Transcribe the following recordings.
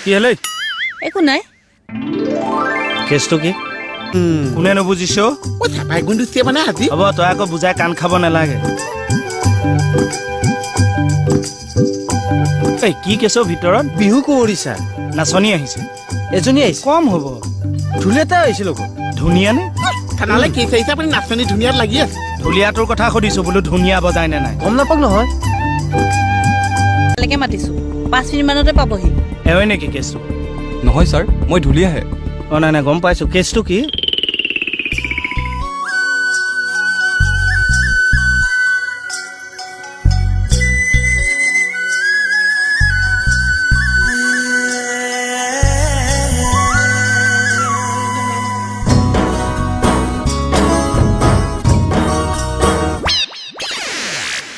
কি হলে একো নাই কেছটো কি কোনে নুবুজিছ মই চাপাই গুন্দিছে মানে আজি হ'ব তই আকৌ বুজাই কাণ খাব নালাগে এই কি কেছৰ ভিতৰত বিহু কৰিছা নাচনি আহিছে এজনী আহিছে কম হ'ব ঢুলেটা আহিছিল আকৌ ধুনীয়া নে থানালৈ কেছ আহিছে আপুনি নাচনি ধুনীয়াত লাগি আছে ঢুলীয়াটোৰ কথা সুধিছো বোলো ধুনীয়া বজাই নে নাই গম নাপাক নহয় লেকে মাতিছো 5 মিনিট মানতে পাবহি এওঁই নেকি কেছটো নহয় ছাৰ মই ঢুলীয়াহে অঁ নাই নাই গম পাইছো কেছটো কি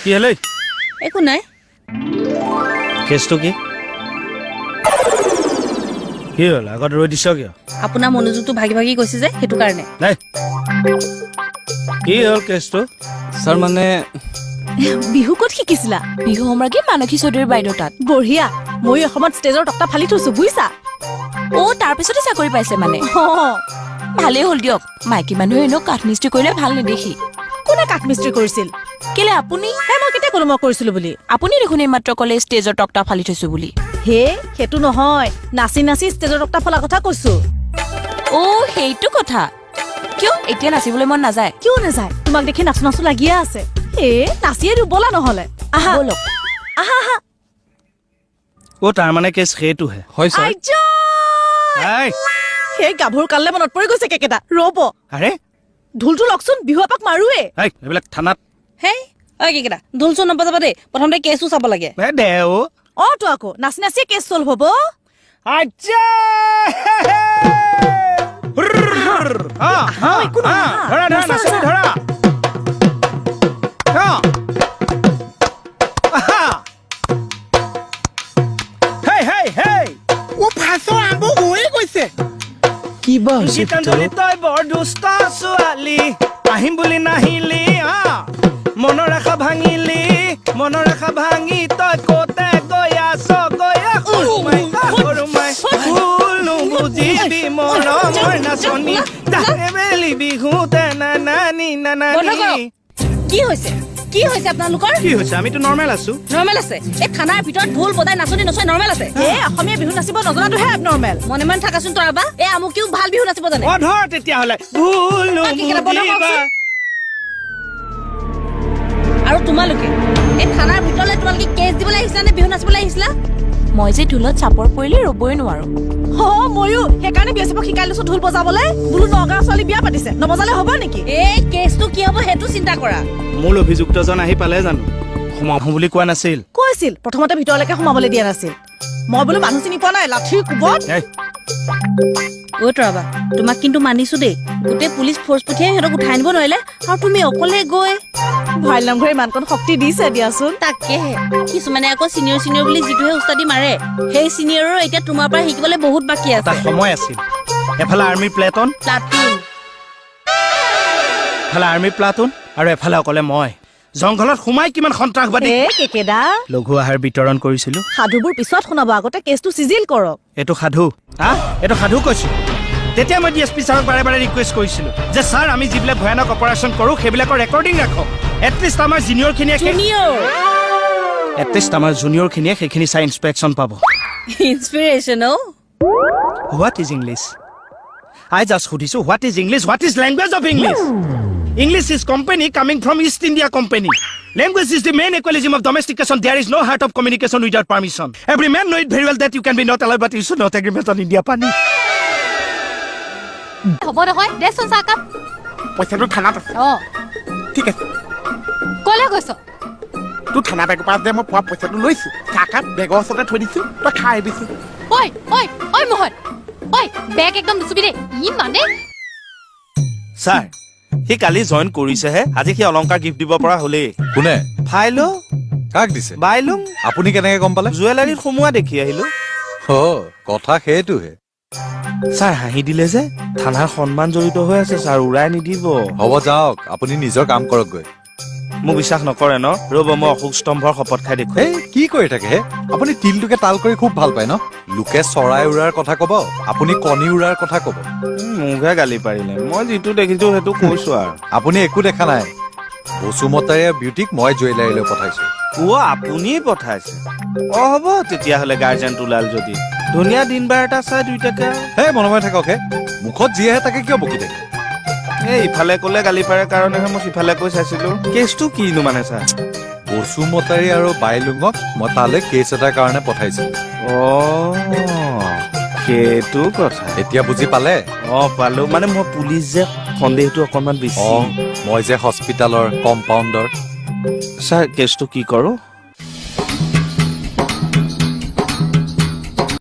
কি হলে একো নাই কেছটো কি কি হ'ল আগত ৰৈ দিছ কিয় আপোনাৰ মনোযোগটো ভাগি ভাগি গৈছে যে সেইটো কাৰণে নাই কি হ'ল কেছটো ছাৰ মানে বিহু ক'ত শিকিছিলা বিহু সম্ৰাজ্ঞী মানসী চৌধুৰীৰ বাইদেউ তাত বঢ়িয়া ময়ো এসময়ত ষ্টেজৰ তক্তা ফালি থৈছো বুজিছা তাৰ পিছতে চাকৰি পাইছে মানে অ ভালেই হ'ল দিয়ক মাইকী মানুহে এনেও কাঠ মিস্ত্ৰী কৰিলে ভাল নেদেখি কোনে কাঠ মিস্ত্ৰী কৰিছিল কেলে আপুনি মই কেতিয়া ক'লো মই কৰিছিলো বুলি আপুনি দেখোন এইমাত্ৰ ক'লে ষ্টেজৰ তক্তা ফালি থৈছো বুলি হে সেইটো নহয় নাচি নাচি ষ্টেজৰ তক্তা ফলা কথা কৈছো সেইটো কথা কিয় এতিয়া নাচিবলৈ মন নাযায় কিয় নাযায় তোমাক দেখি নাচো নাচো লাগিয়ে আছে নাচিয়ে দিওঁ ব'লা নহ'লে আহা ব'লক আহা আহা অ' তাৰমানে কেছ সেইটোহে হয় ছাৰ আই সেই গাভৰু কাললে মনত পৰি গৈছে কেকেটা ৰ'ব আৰে ঢোলটো লওকচোন বিহু এপাক মাৰোৱে আই এইবিলাক থানাত হেই ঐ কি কেইটা ঢোল চোল নবজাবা দেই প্ৰথমতে কেছো চাব লাগে দে অ' তো আকৌ নাচি নাচিয়ে কেছ চল্ভ হ'ব আচ্ছা একো নহয়, ধৰা ধৰা নাচা, নাচনি নাচা। ধৰা হেই হেই হেই ও ফাঁচৰ আৰম্ভ হৈয়ে গৈছে কিবা হৈছে গীতাঞ্জলি তই বৰ দুষ্ট ছোৱালী আহিম বুলি নাহিলি মনৰ আশা ভাঙিলি মনৰ আশা ভাঙি তই কতে গৈ আছ সৰুমাই ভুল নুবুজিবি মৰমৰ নাচনি বেলি বিহুতে নানানি নানানি কি হৈছে আপোনালোকৰ কি হৈছে আমিতো নৰ্মেল আছো নৰ্মেল আছে এই থানাৰ ভিতৰত ঢোল বজাই নাচনি নচয় নৰ্মেল আছে অসমীয়া বিহু নাচিব নজনাটোহে এবনৰ্মেল মনে মনে থাকাচোন তই বা এই আমুকিও ভাল বিহু নাচিব জানে ধৰ তেতিয়াহ'লে ভুল নুবুজিবা আৰু তোমালোকে এই থানাৰ ভিতৰলৈ তোমালোকে কেছ দিবলৈ আহিছিলা নে বিহু নাচিবলৈ আহিছিলা মই যে ঢোলত চাপৰ পৰিলে ৰ'বই নোৱাৰো ময়ো সেইকাৰণে বিয়াচিবক শিকাই লৈছো ঢোল বজাবলৈ বোলো নগাঁও ছোৱালী বিয়া পাতিছে নবজালে হ'ব নেকি এই কেছটো কি হ'ব সেইটো চিন্তা কৰা মূল অভিযুক্তজন আহি পালে জানো সোমাব বুলি কোৱা নাছিল কৈছিল প্ৰথমতে ভিতৰলৈকে সোমাবলৈ দিয়া নাছিল মই বোলো মানুহ চিনি পোৱা নাই লাঠিৰ কোবত তৰাবা তোমাক কিন্তু মানিছো দেই গোটেই পুলিচ ফ'ৰ্চ পঠিয়াই সিহঁতক উঠাই আনিব নোৱাৰিলে আৰু তুমি অকলে গৈ ভঁৰাল নামঘৰে ইমানকণ শক্তি দিছে দিয়াচোন তাকেহে কিছুমানে আকৌ চিনিয়ৰ বুলি যিটোহে উস্তাদি মাৰে সেই চিনিয়ৰৰ এতিয়া তোমাৰ পৰা শিকিবলৈ বহুত বাকী এটা আছে সময় আছিল এফালে আৰ্মি প্লেটন আৰু এফালে অকলে মই জংঘলত সোমাই কিমান সন্ত্ৰাসবাদী কেকেদা লঘু আহাৰ বিতৰণ কৰিছিলো সাধুবোৰ পিছত শুনাব আগতে কেছটো চিজিল কৰক এইটো সাধু কৈছো তেতিয়া মই ডিএছপি ছাৰক বাৰে বাৰে ৰিকুৱেষ্ট কৰিছিলো যে ছাৰ আমি যিবিলাক ভয়ানক অপাৰেশ্যন কৰো সেইবিলাকৰ ৰেকৰ্ডিং ৰাখক এটলিষ্ট আমাৰ জুনিয়ৰখিনিয়ে সেইখিনি চাই ইনস্পেকশ্যন পাব inspiration what is English I just সুধিছো what is English what is language of English English is company coming from East India Company. Language is the main equilibrium of domestication. There is no heart of communication without permission. Every man know it very well that you can be not allowed, but you should not agreement on India Pani. হ'ব নহয় দেচোন চাহকাপ পইচাটো থানাত আছে ঠিক আছে ক'লে গৈছ তোৰ থানা বেগৰ পৰা যে মই পোৱা পইচাটো লৈছো চাহকাপ বেগৰ ওচৰতে থৈ দিছো তই খাই আহিবিছো ঐ মোহন বেগ একদম নুচুবি দেই ই মানে ছাৰ সি কালি জইন কৰিছেহে আজি সি অলংকাৰ গিফ্ট দিব পৰা হ'লেই কোনে ফাইলো কাক দিছে বাইলুং আপুনি কেনেকে গম পালে জুৱেলাৰীত সোমোৱা দেখি আহিলো কথা সেইটোহে ছাৰ হাঁহি দিলে যে থানাৰ সন্মান জড়িত হৈ আছে ছাৰ উৰাই নিদিব হ'ব যাওক আপুনি নিজৰ কাম কৰক গৈ মোক বিশ্বাস নকৰে ন ৰ'ব মই অশোক স্তম্ভৰ শপত খাই দেখুৱাই এই কি কৰি থাকে হে আপুনি তিলটোকে তাল কৰি খুব ভাল পায় ন লোকে চৰাই উৰাৰ কথা কব আপুনি কণী উৰাৰ কথা কব মোকহে গালি পাৰিলে মই যিটো দেখিছো সেইটো কৈছো আৰু আপুনি একো দেখা নাই বসুমতাৰী বিউটিক মই জুৱেলাৰীলৈ পঠাইছো আপুনি পঠাইছে হ'ব তেতিয়াহ'লে গাৰ্জেনটো ওলাল যদি ধুনীয়া দিন বাৰ এটা চাই দুইটাকে হে মনে থাকক হে মুখত যি আহে তাকে কিয় বকি থাকে এই ইফালে ক'লে গালি পাৰে কাৰণেহে মই সিফালে কৈ চাইছিলো কেছটো কিনো মানে ছাৰ বসুমতাৰী আৰু বাইলুঙক মই তালৈ কেছ এটাৰ কাৰণে পঠাইছিলো সেইটো কথা এতিয়া বুজি পালে পালো মানে মই পুলিচ যে সন্দেহটো অকণমান বেছি মই যে হস্পিটালৰ কম্পাউণ্ডৰ ছাৰ কেছটো কি কৰো